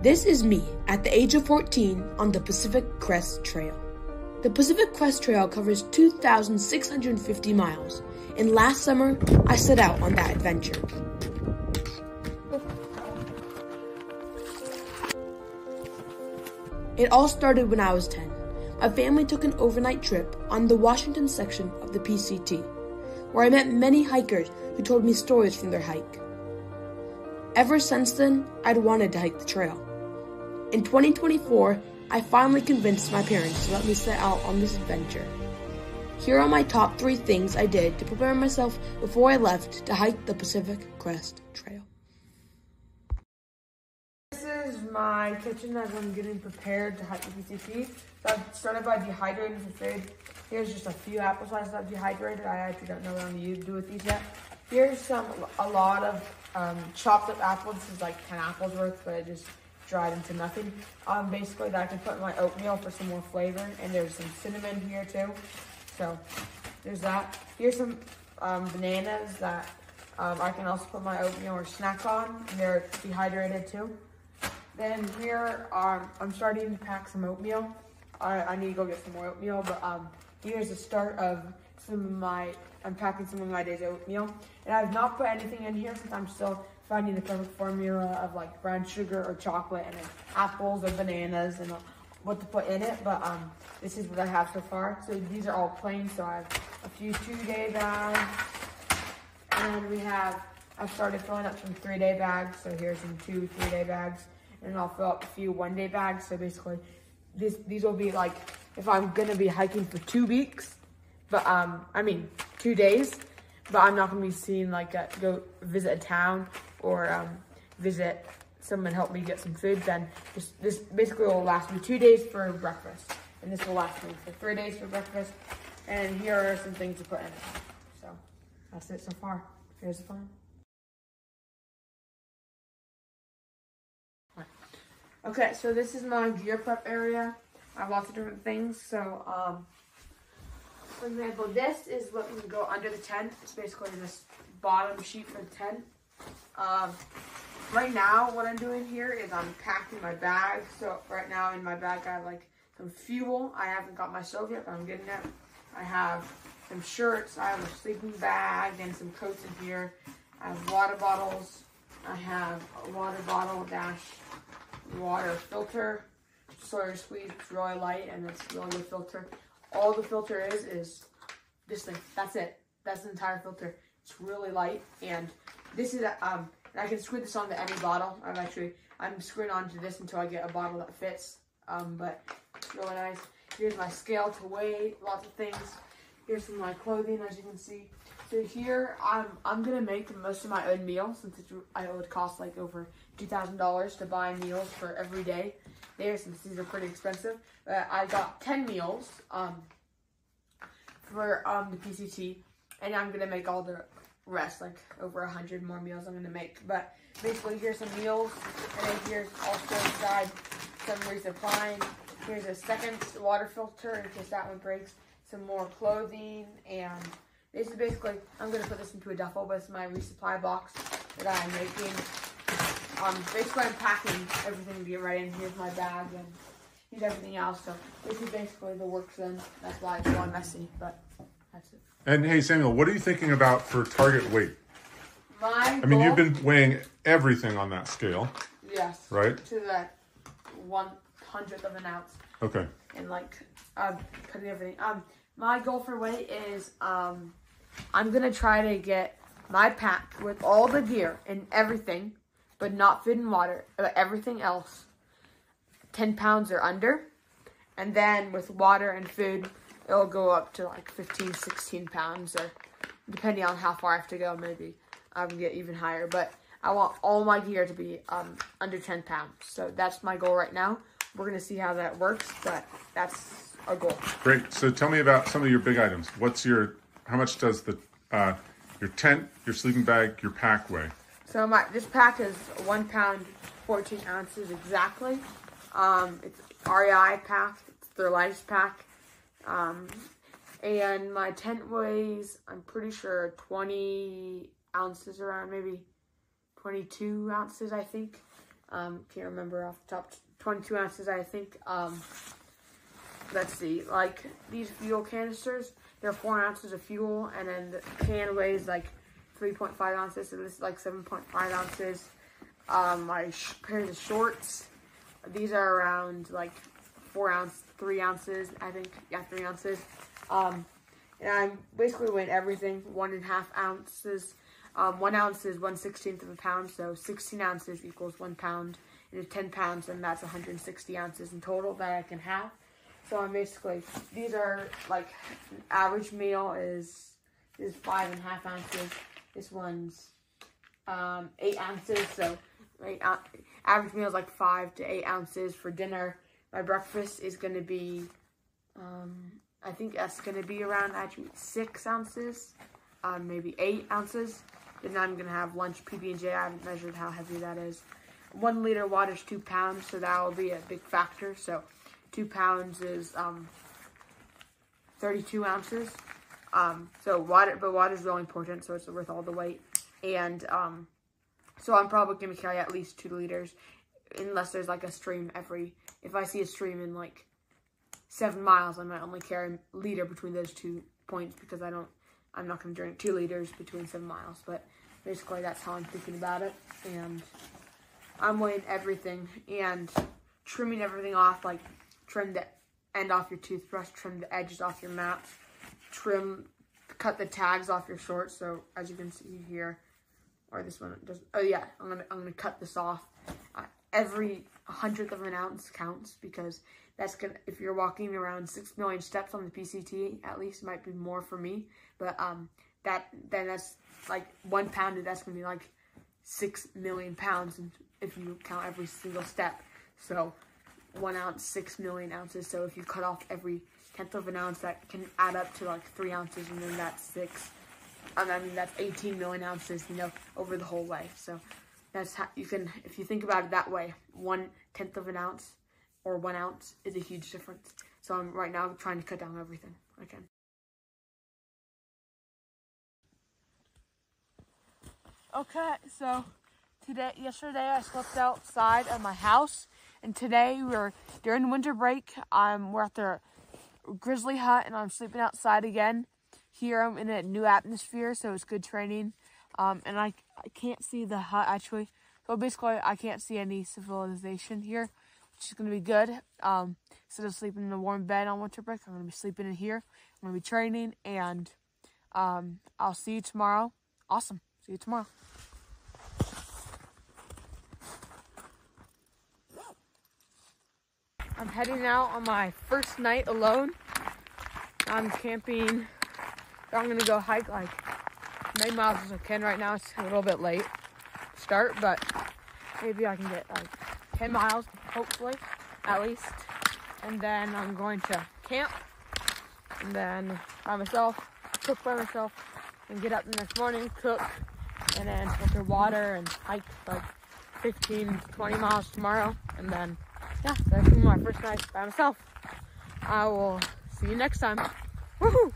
This is me at the age of 14 on the Pacific Crest Trail. The Pacific Crest Trail covers 2,650 miles, and last summer I set out on that adventure. It all started when I was 10. My family took an overnight trip on the Washington section of the PCT, where I met many hikers who told me stories from their hike. Ever since then, I'd wanted to hike the trail. In 2024, I finally convinced my parents to let me set out on this adventure. Here are my top 3 things I did to prepare myself before I left to hike the Pacific Crest Trail. This is my kitchen as I'm getting prepared to hike the PCT. So I started by dehydrating for food. Here's just a few apple slices I've dehydrated. I actually don't know what I'm going to do with these yet. Here's a lot of chopped up apples. This is like 10 apples worth, but I just dried into nothing. Basically that I can put in my oatmeal for some more flavor. And there's some cinnamon here too. So there's that. Here's some bananas that I can also put my oatmeal or snack on. And they're dehydrated too. Then here I'm starting to pack some oatmeal. I need to go get some more oatmeal, but here's the start of I'm packing some of my day's oatmeal. And I've not put anything in here since I'm still finding the perfect formula of like brown sugar or chocolate and then apples or bananas and what to put in it. But this is what I have so far. So these are all plain. So I have a few 2-day bags. And I've started filling up some 3-day bags. So here's some 2 3-day bags. And I'll fill up a few 1-day bags. So basically these will be like if I'm gonna be hiking for 2 weeks, but 2 days, but I'm not gonna be seeing like go visit a town or visit someone help me get some food. Then this basically will last me 2 days for breakfast, and this will last me for 3 days for breakfast. And here are some things to put in. So that's it so far. Here's the plan. Okay, so this is my gear prep area. I have lots of different things. So, for example, this is what would go under the tent. It's basically this bottom sheet for the tent. Right now, what I'm doing here is I'm packing my bag. So right now in my bag, I have like some fuel. I haven't got my stove yet, but I'm getting it. I have some shirts. I have a sleeping bag and some coats in here. I have water bottles. I have a water bottle dash water filter, Sawyer Squeeze. It's really light and it's really good filter. All the filter is this thing. That's it. That's the entire filter. It's really light, and this is and I can screw this onto any bottle. I'm screwing onto this until I get a bottle that fits. But it's really nice. Here's my scale to weigh lots of things. Here's some of my clothing, as you can see. So here I'm gonna make most of my own meal since it would cost like over $2,000 to buy meals for every day. Since these are pretty expensive, but I got 10 meals for the PCT, and I'm gonna make all the rest, like over 100 more meals I'm gonna make. But basically, here's some meals, and then here's also inside some resupplying. Here's a second water filter in case that one breaks. Some more clothing, and this is basically, I'm gonna put this into a duffel, but it's my resupply box that I'm making. Basically I'm packing everything to get ready, and here's my bag, and here's everything else. So this is basically the work done. That's why it's all messy, but that's it. And hey, Samuel, what are you thinking about for target weight? You've been weighing everything on that scale. Yes. Right? To the 1/100th of an ounce. Okay. And like, putting everything. My goal for weight is, I'm gonna try to get my pack with all the gear and everything, but not food and water, but everything else, 10 pounds or under. And then with water and food, it'll go up to like 15, 16 pounds, or depending on how far I have to go, maybe I can get even higher. But I want all my gear to be under 10 pounds. So that's my goal right now. We're gonna see how that works, but that's our goal. Great. So tell me about some of your big items. How much does your tent, your sleeping bag, your pack weigh? So this pack is 1 pound, 14 ounces exactly. It's REI pack. It's their lightest pack. And my tent weighs, I'm pretty sure, 20 ounces around, maybe 22 ounces, I think. Can't remember off the top. 22 ounces, I think. Let's see, like these fuel canisters, they're 4 ounces of fuel, and then the can weighs like 3.5 ounces, so this is like 7.5 ounces. My pairs of shorts, these are around like 3 ounces, I think, yeah, 3 ounces. And I'm basically weighing everything, 1.5 ounces. 1 ounce is 1/16 of a pound, so 16 ounces equals 1 pound. And it's 10 pounds, and that's 160 ounces in total that I can have. So I'm basically, these are like, average meal is 5.5 ounces. This one's 8 ounces, so average meal is like 5 to 8 ounces for dinner. My breakfast is going to be, I think that's going to be around actually 6 ounces, maybe 8 ounces. Then I'm going to have lunch, PB&J. I haven't measured how heavy that is. 1 liter of water is 2 pounds, so that will be a big factor. So 2 pounds is 32 ounces. So water is really important, so it's worth all the weight. And so I'm probably going to carry at least 2 liters, unless there's like a stream if I see a stream in like 7 miles, I might only carry a liter between those 2 points, because I'm not going to drink 2 liters between 7 miles. But basically that's how I'm thinking about it. And I'm weighing everything and trimming everything off, like trim the end off your toothbrush, trim the edges off your mats, cut the tags off your shorts. So as you can see here, or this one does. Oh yeah, I'm gonna cut this off. Every 100th of an ounce counts, because that's gonna, if you're walking around 6 million steps on the PCT, at least, it might be more for me. But then that's like 1 pound. That's gonna be like 6 million pounds, and if you count every single step. So 1 ounce, 6 million ounces. So if you cut off every 10th of an ounce, that can add up to like 3 ounces, and then that's 6. I mean, that's 18 million ounces, you know, over the whole way. So that's how you can, if you think about it that way, 1/10 of an ounce or 1 ounce is a huge difference. So I'm right now trying to cut down everything I can. Okay, so yesterday I slept outside of my house, and today during winter break. We're at the Grizzly Hut, and I'm sleeping outside again. Here I'm in a new atmosphere, so it's good training. And I can't see the hut actually, so basically I can't see any civilization here, which is gonna be good. Instead of sleeping in a warm bed on winter break, I'm gonna be sleeping in here. I'm gonna be training, and I'll see you tomorrow. Awesome. See you tomorrow. I'm heading out on my first night alone. I'm camping. I'm going to go hike like as many miles as I can. Right now it's a little bit late to start, but maybe I can get like 10 miles, hopefully, at least. And then I'm going to camp, and then by myself, cook by myself, and get up the next morning, cook, and then filter water and hike like 15 to 20 miles tomorrow. And then, yeah, that's my first night by myself. I will see you next time. Woohoo!